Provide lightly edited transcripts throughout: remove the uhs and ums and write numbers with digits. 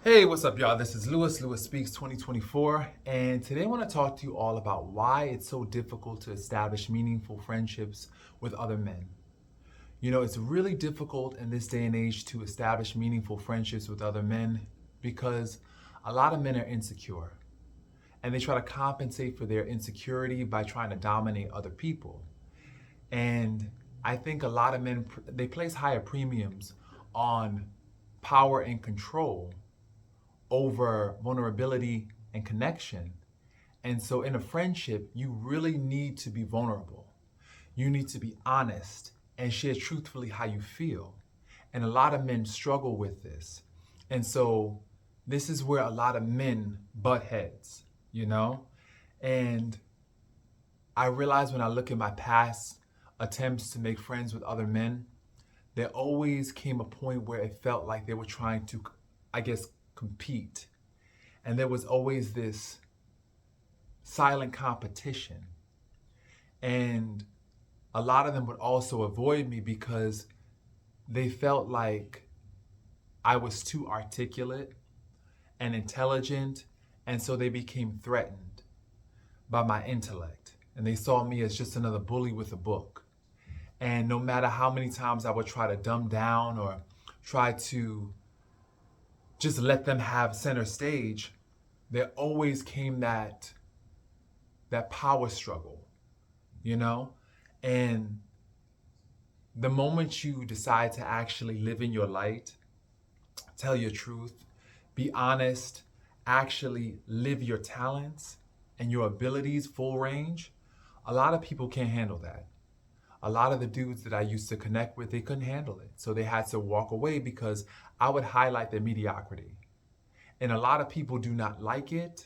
Hey, what's up, y'all? This is Lewis Speaks 2024, and today I want to talk to you all about why it's so difficult to establish meaningful friendships with other men. You know, it's really difficult in this day and age to establish meaningful friendships with other men because a lot of men are insecure and they try to compensate for their insecurity by trying to dominate other people. And I think a lot of men they place higher premiums on power and control over vulnerability and connection. And so in a friendship, you really need to be vulnerable. You need to be honest and share truthfully how you feel. And a lot of men struggle with this. And so this is where a lot of men butt heads, you know? And I realize when I look at my past attempts to make friends with other men, there always came a point where it felt like they were trying to, I guess, compete. And there was always this silent competition. And a lot of them would also avoid me because they felt like I was too articulate and intelligent. And so they became threatened by my intellect. And they saw me as just another bully with a book. And no matter how many times I would try to dumb down or try to just let them have center stage, there always came that power struggle, you know? And the moment you decide to actually live in your light, tell your truth, be honest, actually live your talents and your abilities full range, a lot of people can't handle that. A lot of the dudes that I used to connect with, they couldn't handle it. So they had to walk away because I would highlight their mediocrity. And a lot of people do not like it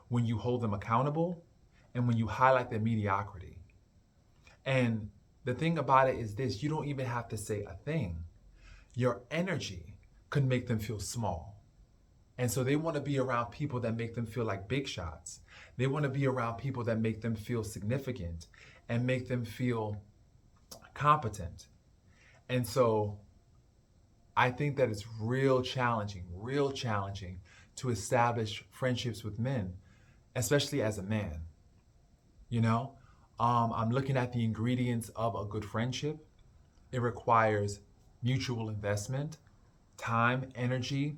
when you hold them accountable and when you highlight their mediocrity. And the thing about it is this, you don't even have to say a thing. Your energy could make them feel small. And so they want to be around people that make them feel like big shots. They want to be around people that make them feel significant and make them feel competent. And so I think that it's real challenging to establish friendships with men, especially as a man. You know, I'm looking at the ingredients of a good friendship. It requires mutual investment, time, energy,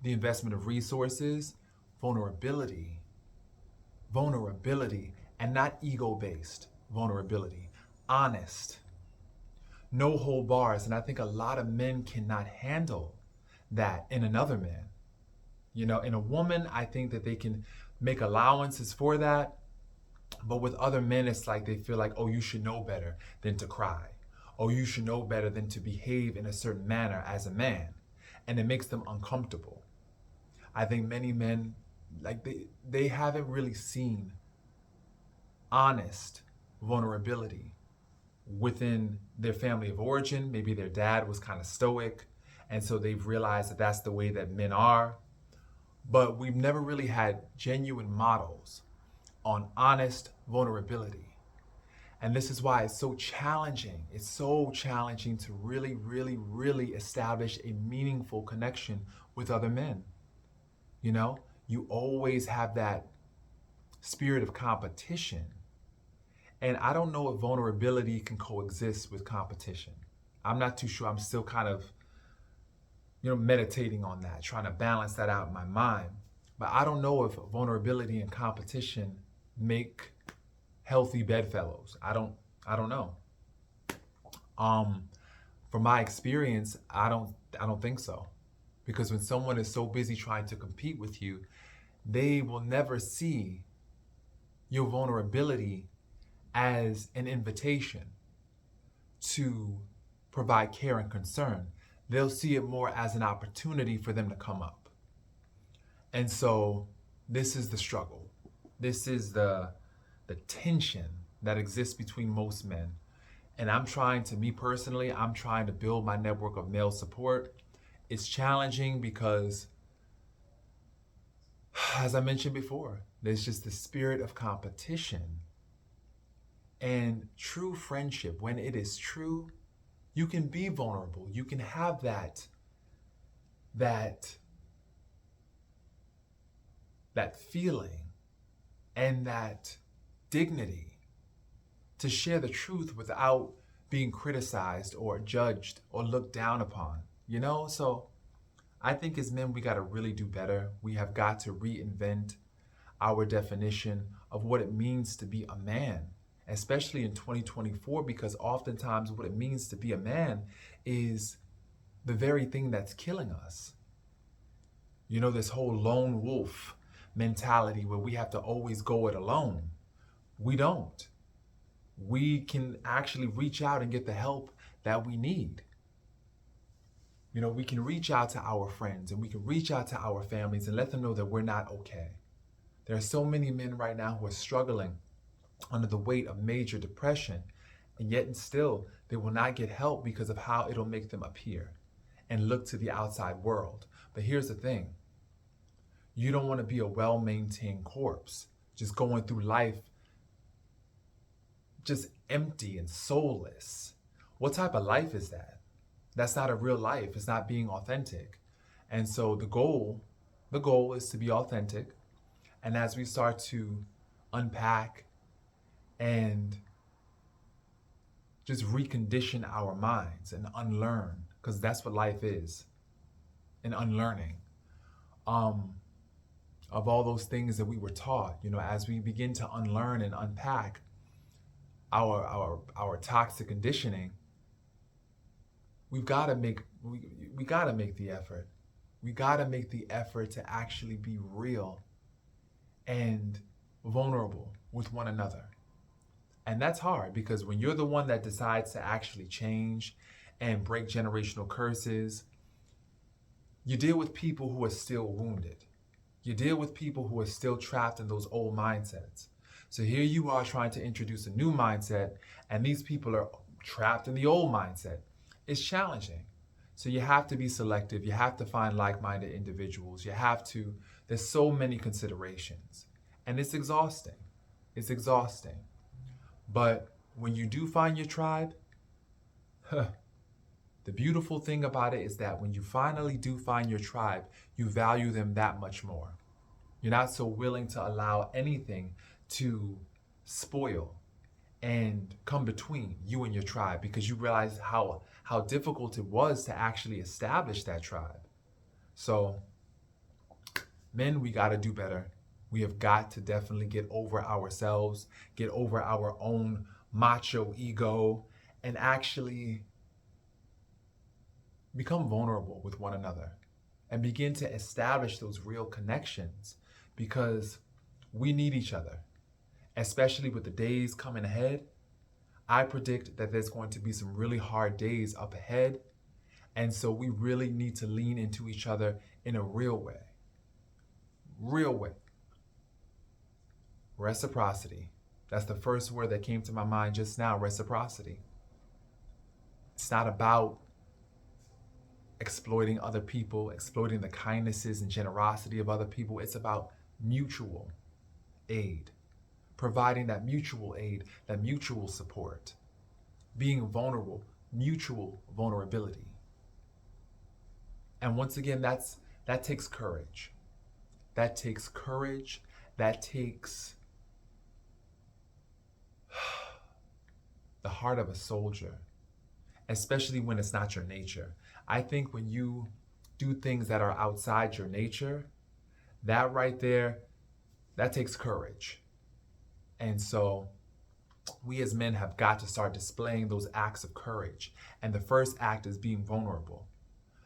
the investment of resources, vulnerability, vulnerability, and not ego based vulnerability, honest, no hold bars. And I think a lot of men cannot handle that in another man. You know, in a woman, I think that they can make allowances for that. But with other men, it's like they feel like, oh, you should know better than to cry. Oh, you should know better than to behave in a certain manner as a man. And it makes them uncomfortable. I think many men, like they haven't really seen honest vulnerability within their family of origin. Maybe their dad was kind of stoic. And so they've realized that that's the way that men are. But we've never really had genuine models on honest vulnerability. And this is why it's so challenging. It's so challenging to really establish a meaningful connection with other men. You know, you always have that spirit of competition. And I don't know if vulnerability can coexist with competition. I'm not too sure. I'm still kind of, meditating on that, trying to balance that out in my mind. But I don't know if vulnerability and competition make healthy bedfellows. I don't know. Um, from my experience, I don't think so. Because when someone is so busy trying to compete with you, they will never see your vulnerability as an invitation to provide care and concern. They'll see it more as an opportunity for them to come up. And so this is the struggle. This is the tension that exists between most men. And me personally, I'm trying to build my network of male support. It's challenging because, as I mentioned before, there's just the spirit of competition. And true friendship, when it is true, you can be vulnerable. You can have that that feeling, and that dignity to share the truth without being criticized or judged or looked down upon, you know? So I think as men, we got to really do better. We have got to reinvent our definition of what it means to be a man, especially in 2024, because oftentimes what it means to be a man is the very thing that's killing us. You know, this whole lone wolf mentality where we have to always go it alone. We don't. We can actually reach out and get the help that we need. You know, we can reach out to our friends and we can reach out to our families and let them know that we're not okay. There are so many men right now who are struggling under the weight of major depression, and yet and still they will not get help because of how it'll make them appear and look to the outside world. But here's the thing. You don't want to be a well-maintained corpse, just going through life just empty and soulless. What type of life is that? That's not a real life. It's not being authentic. And so the goal is to be authentic. And as we start to unpack and just recondition our minds and unlearn, because that's what life is, an unlearning of all those things that we were taught. You know, as we begin to unlearn and unpack our toxic conditioning, we've got to make we got to make the effort. We got to make the effort to actually be real and vulnerable with one another. And that's hard because when you're the one that decides to actually change and break generational curses, you deal with people who are still wounded. You deal with people who are still trapped in those old mindsets. So here you are trying to introduce a new mindset, and these people are trapped in the old mindset. It's challenging. So you have to be selective. You have to find like-minded individuals. There's so many considerations. And it's exhausting. It's exhausting. But when you do find your tribe, the beautiful thing about it is that when you finally do find your tribe, you value them that much more. You're not so willing to allow anything to spoil and come between you and your tribe because you realize how difficult it was to actually establish that tribe. So, men, we got to do better. We have got to definitely get over ourselves, get over our own macho ego, and actually become vulnerable with one another and begin to establish those real connections because we need each other, especially with the days coming ahead. I predict that there's going to be some really hard days up ahead. And so we really need to lean into each other in a real way. Real way. Reciprocity. That's the first word that came to my mind just now, reciprocity. It's not about exploiting other people, exploiting the kindnesses and generosity of other people. It's about mutual aid, providing that mutual aid, that mutual support, being vulnerable, mutual vulnerability. And once again, that takes courage. That takes courage. That takes the heart of a soldier, especially when it's not your nature. I think when you do things that are outside your nature, that right there, that takes courage. And so we as men have got to start displaying those acts of courage. And the first act is being vulnerable.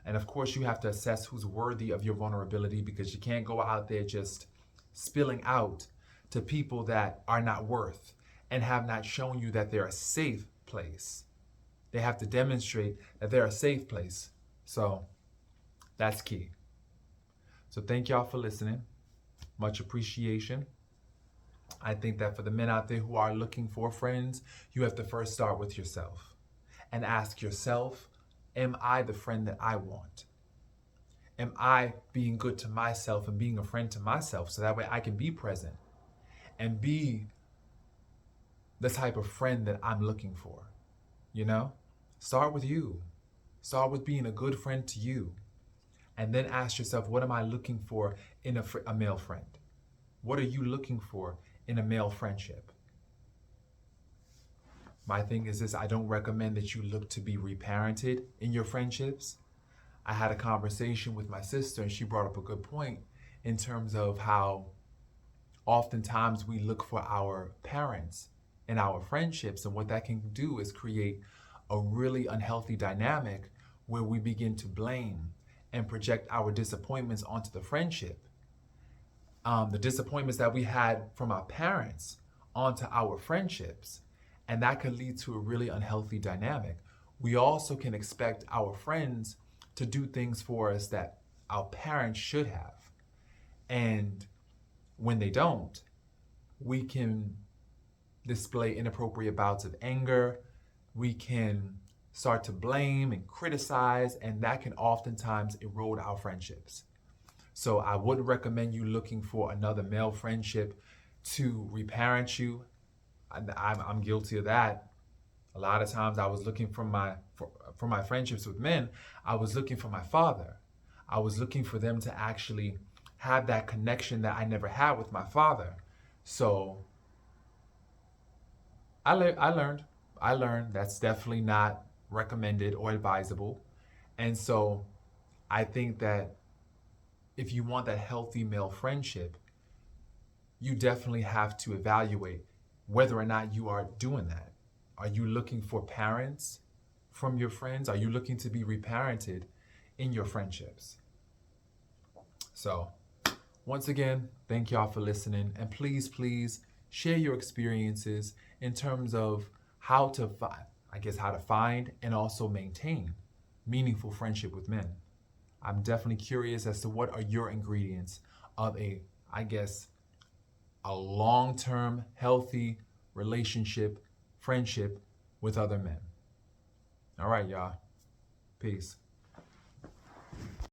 And of course, you have to assess who's worthy of your vulnerability because you can't go out there just spilling out to people that are not worth and have not shown you that they're a safe place. They have to demonstrate that they're a safe place. So that's key. So thank y'all for listening. Much appreciation. I think that for the men out there who are looking for friends, you have to first start with yourself and ask yourself, am I the friend that I want? Am I being good to myself and being a friend to myself so that way I can be present and be the type of friend that I'm looking for? You know, start with you. Start with being a good friend to you. And then ask yourself, what am I looking for in a male friend? What are you looking for in a male friendship? My thing is this: I don't recommend that you look to be reparented in your friendships. I had a conversation with my sister, and she brought up a good point in terms of how oftentimes we look for our parents in our friendships, and what that can do is create a really unhealthy dynamic where we begin to blame and project our disappointments onto the friendship. The disappointments that we had from our parents onto our friendships, and that could lead to a really unhealthy dynamic. We also can expect our friends to do things for us that our parents should have. And when they don't, we can display inappropriate bouts of anger. We can start to blame and criticize, and that can oftentimes erode our friendships. So I wouldn't recommend you looking for another male friendship to reparent you. I'm guilty of that. A lot of times I was looking for my friendships with men, I was looking for my father. I was looking for them to actually have that connection that I never had with my father. So I learned. I learned that's definitely not recommended or advisable. And so I think that if you want that healthy male friendship, you definitely have to evaluate whether or not you are doing that. Are you looking for parents from your friends? Are you looking to be reparented in your friendships? So, once again, thank y'all for listening. And please, please share your experiences in terms of how to find, how to find and also maintain meaningful friendship with men. I'm definitely curious as to what are your ingredients of I guess, a long-term, healthy relationship, friendship with other men. All right, y'all. Peace.